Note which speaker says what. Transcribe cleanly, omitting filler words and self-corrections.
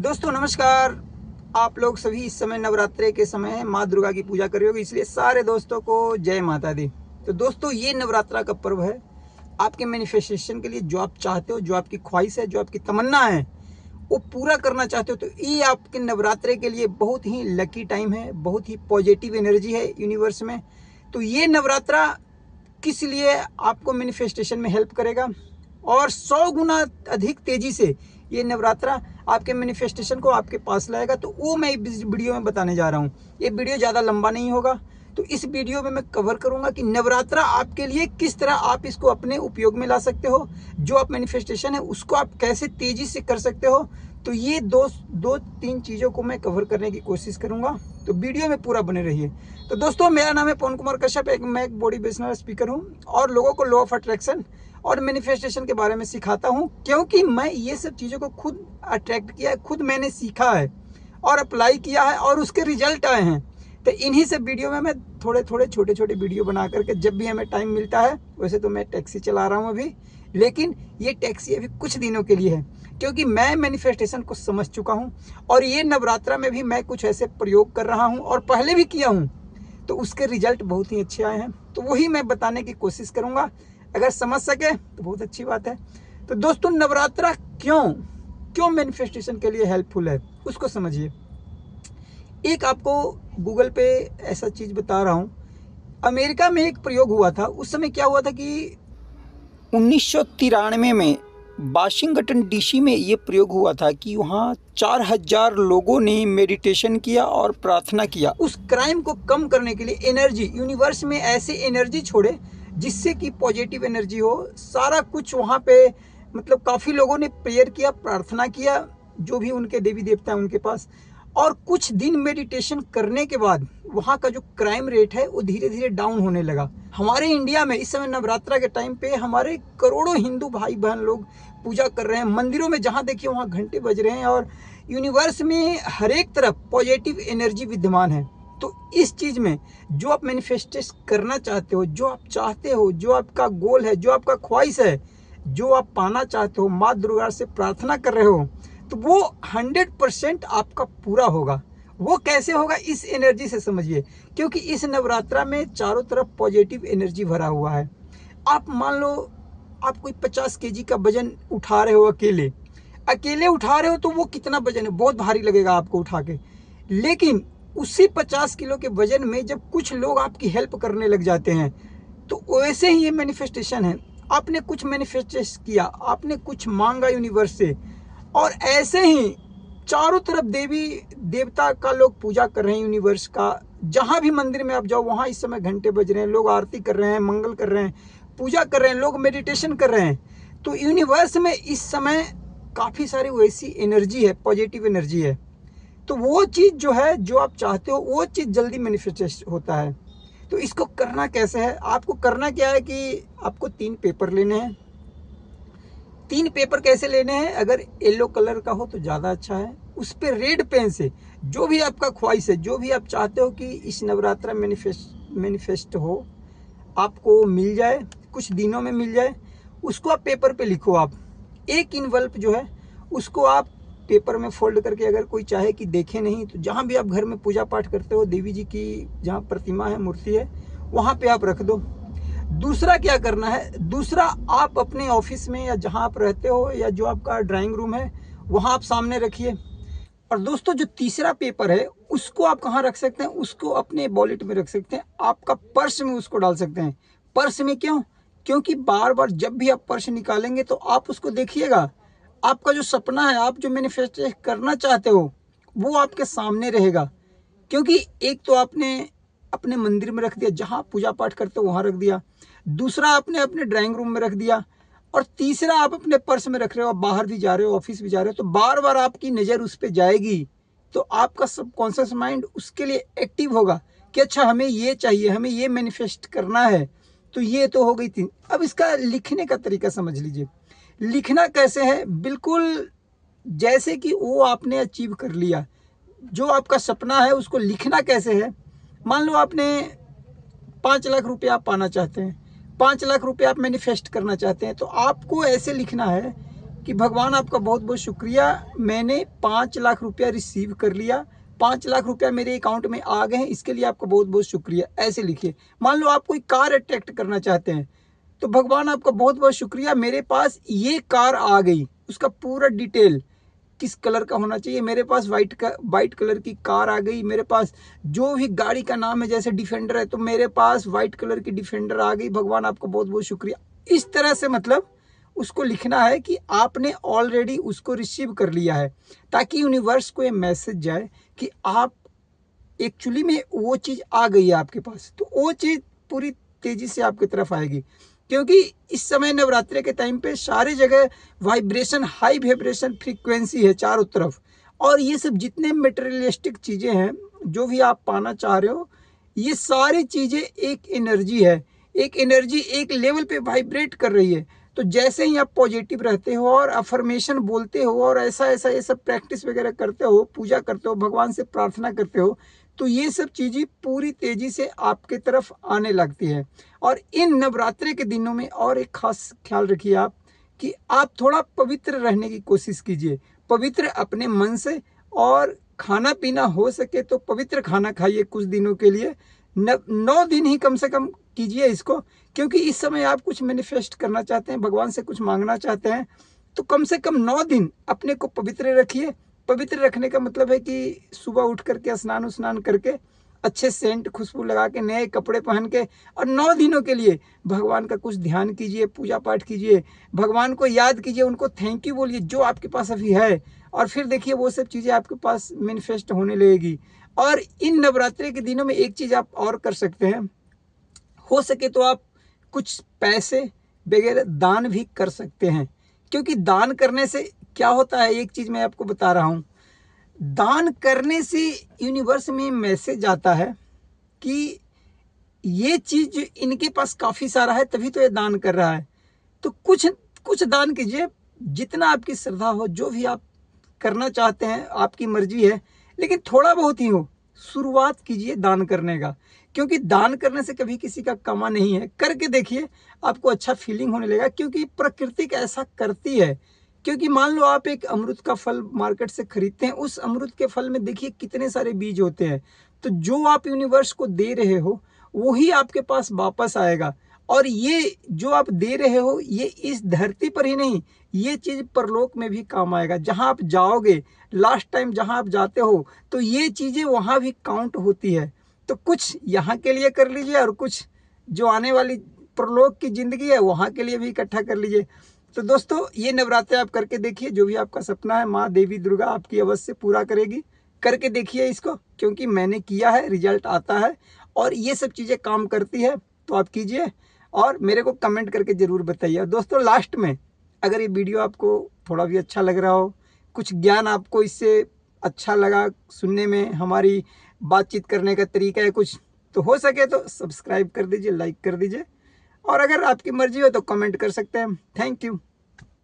Speaker 1: दोस्तों नमस्कार। आप लोग सभी इस समय नवरात्रे के समय माँ दुर्गा की पूजा कर रहे हो, इसलिए सारे दोस्तों को जय माता दी। तो दोस्तों ये नवरात्रा का पर्व है आपके मैनिफेस्टेशन के लिए। जो आप चाहते हो, जो आपकी ख्वाहिश है, जो आपकी तमन्ना है वो पूरा करना चाहते हो, तो ये आपके नवरात्रे के लिए बहुत ही लकी टाइम है, बहुत ही पॉजिटिव एनर्जी है यूनिवर्स में। तो ये नवरात्रा किस लिए आपको मैनिफेस्टेशन में हेल्प करेगा और 100 गुना अधिक तेजी से ये नवरात्रा आपके मैनिफेस्टेशन को आपके पास लाएगा, तो वो मैं इस वीडियो में बताने जा रहा हूँ। ये वीडियो ज़्यादा लंबा नहीं होगा, तो इस वीडियो में मैं कवर करूँगा कि नवरात्रा आपके लिए किस तरह आप इसको अपने उपयोग में ला सकते हो, जो आप मैनिफेस्टेशन है उसको आप कैसे तेज़ी से कर सकते हो। तो ये दो तीन चीज़ों को मैं कवर करने की कोशिश करूँगा, तो वीडियो में पूरा बने रहिए। तो दोस्तों मेरा नाम है पवन कुमार कश्यप, मैं एक बॉडी बिजनेस स्पीकर हूँ और लोगों को लॉ ऑफ अट्रैक्शन और मैनिफेस्टेशन के बारे में सिखाता हूँ, क्योंकि मैं ये सब चीज़ों को खुद अट्रैक्ट किया है, खुद मैंने सीखा है और अप्लाई किया है और उसके रिजल्ट आए हैं। तो इन्हीं सब वीडियो में मैं थोड़े छोटे छोटे वीडियो बना करके जब भी हमें टाइम मिलता है, वैसे तो मैं टैक्सी चला रहा हूँ अभी, लेकिन ये टैक्सी अभी कुछ दिनों के लिए है, क्योंकि मैं मैनिफेस्टेशन को समझ चुका हूँ और ये नवरात्रा में भी मैं कुछ ऐसे प्रयोग कर रहा हूँ और पहले भी किया हूँ, तो उसके रिजल्ट बहुत ही अच्छे आए हैं। तो वही मैं बताने की कोशिश करूँगा, अगर समझ सके तो बहुत अच्छी बात है। तो दोस्तों नवरात्रा क्यों मैनिफेस्टेशन के लिए हेल्पफुल है उसको समझिए। एक आपको गूगल पे ऐसा चीज़ बता रहा हूँ, अमेरिका में एक प्रयोग हुआ था। उस समय क्या हुआ था कि 1993 में वाशिंगटन डीसी में ये प्रयोग हुआ था कि वहाँ 4000 लोगों ने मेडिटेशन किया और प्रार्थना किया उस क्राइम को कम करने के लिए। एनर्जी यूनिवर्स में ऐसे एनर्जी छोड़े जिससे कि पॉजिटिव एनर्जी हो, सारा कुछ वहाँ पे, मतलब काफ़ी लोगों ने प्रेयर किया, प्रार्थना किया, जो भी उनके देवी देवता हैं उनके पास, और कुछ दिन मेडिटेशन करने के बाद वहाँ का जो क्राइम रेट है वो धीरे धीरे डाउन होने लगा। हमारे इंडिया में इस समय नवरात्रा के टाइम पे हमारे करोड़ों हिंदू भाई बहन लोग पूजा कर रहे हैं, मंदिरों में जहाँ देखिए वहाँ घंटे बज रहे हैं और यूनिवर्स में हर एक तरफ पॉजिटिव एनर्जी विद्यमान है। तो इस चीज़ में जो आप मैनिफेस्टेट करना चाहते हो, जो आप चाहते हो, जो आपका गोल है, जो आपका ख्वाहिश है, जो आप पाना चाहते हो, माँ दुर्गा से प्रार्थना कर रहे हो, तो वो 100% आपका पूरा होगा। वो कैसे होगा, इस एनर्जी से समझिए, क्योंकि इस नवरात्रा में चारों तरफ पॉजिटिव एनर्जी भरा हुआ है। आप मान लो आप कोई 50 केजी का वजन उठा रहे हो, अकेले उठा रहे हो, तो वो कितना वजन है, बहुत भारी लगेगा आपको उठा के। लेकिन उसी 50 किलो के वजन में जब कुछ लोग आपकी हेल्प करने लग जाते हैं, तो वैसे ही ये मैनिफेस्टेशन है। आपने कुछ मैनिफेस्टेशन किया, आपने कुछ मांगा यूनिवर्स से, और ऐसे ही चारों तरफ देवी देवता का लोग पूजा कर रहे हैं यूनिवर्स का। जहाँ भी मंदिर में आप जाओ वहाँ इस समय घंटे बज रहे हैं, लोग आरती कर रहे हैं, मंगल कर रहे हैं, पूजा कर रहे हैं, लोग मेडिटेशन कर रहे हैं। तो यूनिवर्स में इस समय काफ़ी सारी वैसी एनर्जी है, पॉजिटिव एनर्जी है। तो वो चीज़ जो है, जो आप चाहते हो, वो चीज़ जल्दी मैनिफेस्ट होता है। तो इसको करना कैसे है, आपको करना क्या है कि आपको 3 पेपर लेने हैं। 3 पेपर कैसे लेने हैं, अगर येलो कलर का हो तो ज़्यादा अच्छा है। उस पर रेड पेन से जो भी आपका ख्वाहिश है, जो भी आप चाहते हो कि इस नवरात्रा मैनिफेस्ट हो, आपको मिल जाए, कुछ दिनों में मिल जाए, उसको आप पेपर पे लिखो। आप एक इन्वल्प जो है उसको आप पेपर में फोल्ड करके, अगर कोई चाहे कि देखे नहीं, तो जहाँ भी आप घर में पूजा पाठ करते हो, देवी जी की जहाँ प्रतिमा है, मूर्ति है, वहाँ पे आप रख दो। दूसरा क्या करना है, दूसरा आप अपने ऑफिस में या जहाँ आप रहते हो या जो आपका ड्राइंग रूम है वहाँ आप सामने रखिए। और दोस्तों जो तीसरा पेपर है उसको आप कहाँ रख सकते हैं, उसको अपने वॉलेट में रख सकते हैं, आपका पर्स में उसको डाल सकते हैं। पर्स में क्यों, क्योंकि बार बार जब भी आप पर्स निकालेंगे तो आप उसको देखिएगा, आपका जो सपना है, आप जो मैनिफेस्ट करना चाहते हो, वो आपके सामने रहेगा। क्योंकि एक तो आपने अपने मंदिर में रख दिया, जहाँ पूजा पाठ करते हो वहाँ रख दिया, दूसरा आपने अपने ड्राइंग रूम में रख दिया, और तीसरा आप अपने पर्स में रख रहे हो, आप बाहर भी जा रहे हो, ऑफिस भी जा रहे हो, तो बार बार आपकी नज़र उस पर जाएगी, तो आपका सबकॉन्शियस माइंड उसके लिए एक्टिव होगा कि अच्छा हमें ये चाहिए, हमें ये मैनिफेस्ट करना है। तो ये तो हो गई 3। अब इसका लिखने का तरीका समझ लीजिए। लिखना कैसे है, बिल्कुल जैसे कि वो आपने अचीव कर लिया, जो आपका सपना है उसको लिखना कैसे है। मान लो आपने 5 लाख रुपया आप पाना चाहते हैं, 5 लाख रुपया आप मैनिफेस्ट करना चाहते हैं, तो आपको ऐसे लिखना है कि भगवान आपका बहुत बहुत शुक्रिया, मैंने 5 लाख रुपया रिसीव कर लिया, 5 लाख रुपया मेरे अकाउंट में आ गए हैं, इसके लिए आपका बहुत बहुत शुक्रिया। ऐसे लिखिए। मान लो आप कोई कार अट्रैक्ट करना चाहते हैं, तो भगवान आपका बहुत बहुत शुक्रिया, मेरे पास ये कार आ गई, उसका पूरा डिटेल किस कलर का होना चाहिए, मेरे पास वाइट कलर की कार आ गई, मेरे पास जो भी गाड़ी का नाम है जैसे डिफेंडर है तो मेरे पास वाइट कलर की डिफेंडर आ गई, भगवान आपका बहुत बहुत शुक्रिया। इस तरह से मतलब उसको लिखना है कि आपने ऑलरेडी उसको रिसीव कर लिया है, ताकि यूनिवर्स को ये मैसेज जाए कि आप एक्चुअली में वो चीज़ आ गई है आपके पास, तो वो चीज़ पूरी तेज़ी से आपकी तरफ आएगी। क्योंकि इस समय नवरात्रि के टाइम पे सारी जगह वाइब्रेशन, हाई वाइब्रेशन फ्रीक्वेंसी है चारों तरफ, और ये सब जितने मटेरियलिस्टिक चीज़ें हैं जो भी आप पाना चाह रहे हो, ये सारी चीज़ें एक एनर्जी है, एक एनर्जी एक लेवल पे वाइब्रेट कर रही है। तो जैसे ही आप पॉजिटिव रहते हो और अफर्मेशन बोलते हो और ऐसा ऐसा ये सब प्रैक्टिस वगैरह करते हो, पूजा करते हो, भगवान से प्रार्थना करते हो, तो ये सब चीज़ें पूरी तेज़ी से आपके तरफ आने लगती है। और इन नवरात्रि के दिनों में और एक खास ख्याल रखिए आप कि आप थोड़ा पवित्र रहने की कोशिश कीजिए, पवित्र अपने मन से, और खाना पीना हो सके तो पवित्र खाना खाइए कुछ दिनों के लिए, 9 दिन ही कम से कम कीजिए इसको। क्योंकि इस समय आप कुछ मैनिफेस्ट करना चाहते हैं, भगवान से कुछ मांगना चाहते हैं, तो कम से कम 9 दिन अपने को पवित्र रखिए। पवित्र रखने का मतलब है कि सुबह उठ करके स्नान करके अच्छे सेंट खुशबू लगा के नए कपड़े पहन के और 9 दिनों के लिए भगवान का कुछ ध्यान कीजिए, पूजा पाठ कीजिए, भगवान को याद कीजिए, उनको थैंक यू बोलिए जो आपके पास अभी है, और फिर देखिए वो सब चीज़ें आपके पास मैनिफेस्ट होने लगेगी। और इन नवरात्रि के दिनों में एक चीज़ आप और कर सकते हैं, हो सके तो आप कुछ पैसे वगैरह दान भी कर सकते हैं। क्योंकि दान करने से क्या होता है, एक चीज़ मैं आपको बता रहा हूँ, दान करने से यूनिवर्स में मैसेज आता है कि ये चीज़ इनके पास काफ़ी सारा है तभी तो ये दान कर रहा है। तो कुछ कुछ दान कीजिए, जितना आपकी श्रद्धा हो, जो भी आप करना चाहते हैं आपकी मर्जी है, लेकिन थोड़ा बहुत ही हो, शुरुआत कीजिए दान करने का। क्योंकि दान करने से कभी किसी का कमा नहीं है, करके देखिए आपको अच्छा फीलिंग होने लगेगा, क्योंकि प्रकृति ऐसा करती है। क्योंकि मान लो आप एक अमरूद का फल मार्केट से खरीदते हैं, उस अमरूद के फल में देखिए कितने सारे बीज होते हैं, तो जो आप यूनिवर्स को दे रहे हो वही आपके पास वापस आएगा। और ये जो आप दे रहे हो ये इस धरती पर ही नहीं, ये चीज़ परलोक में भी काम आएगा। जहाँ आप जाओगे, लास्ट टाइम जहाँ आप जाते हो, तो ये चीज़ें वहाँ भी काउंट होती है। तो कुछ यहाँ के लिए कर लीजिए और कुछ जो आने वाली परलोक की ज़िंदगी है वहाँ के लिए भी इकट्ठा कर लीजिए। तो दोस्तों ये नवरात्रि आप करके देखिए, जो भी आपका सपना है माँ देवी दुर्गा आपकी अवश्य पूरा करेगी। करके देखिए इसको, क्योंकि मैंने किया है, रिजल्ट आता है और ये सब चीज़ें काम करती है। तो आप कीजिए और मेरे को कमेंट करके ज़रूर बताइए। और दोस्तों लास्ट में, अगर ये वीडियो आपको थोड़ा भी अच्छा लग रहा हो, कुछ ज्ञान आपको इससे अच्छा लगा सुनने में, हमारी बातचीत करने का तरीका है कुछ, तो हो सके तो सब्सक्राइब कर दीजिए, लाइक कर दीजिए, और अगर आपकी मर्जी हो तो कमेंट कर सकते हैं। Thank you.